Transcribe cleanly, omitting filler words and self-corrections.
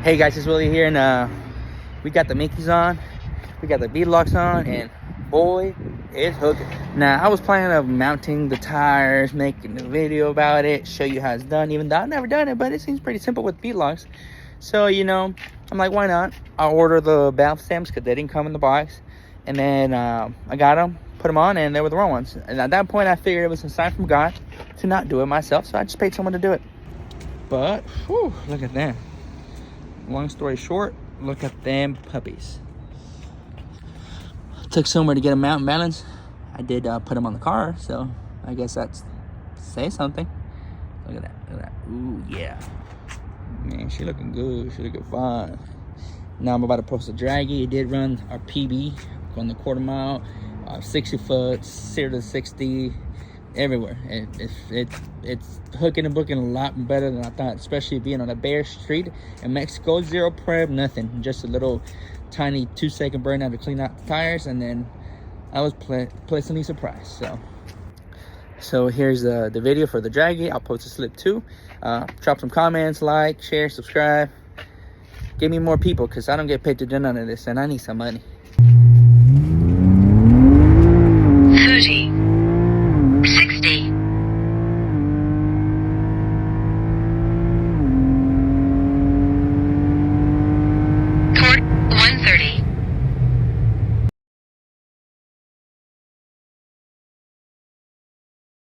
Hey guys, it's Willie here, and we got the Mickeys on, we got the beadlocks on, and boy, it's hooking. Now, I was planning on mounting the tires, making a video about it, show you how it's done, even though I've never done it, but it seems pretty simple with beadlocks. So, I'm like, why not? I'll order the valve stems because they didn't come in the box, and then I got them, put them on, and they were the wrong ones. And at that point, I figured it was a sign from God to not do it myself, so I just paid someone to do it. But, whew, look at that. Long story short, look at them puppies. Took somewhere to get them out and balanced. I did put them on the car, so I guess that's say something. Look at that, look at that. Ooh, yeah. Man, she looking good, she looking fine. Now I'm about to post a Dragy. It did run our PB on the quarter mile, 60 foot, 0 to 60, everywhere. It's hooking and booking a lot better than I thought, especially being on a bare street in Mexico. Zero prep, nothing, just a little tiny 2-second burnout to clean out the tires, and then I was pleasantly surprised. So here's the video for the Dragy. I'll post a slip too. Drop some comments, like, share, subscribe. Give me more people, because I don't get paid to do none of this, and I need some money.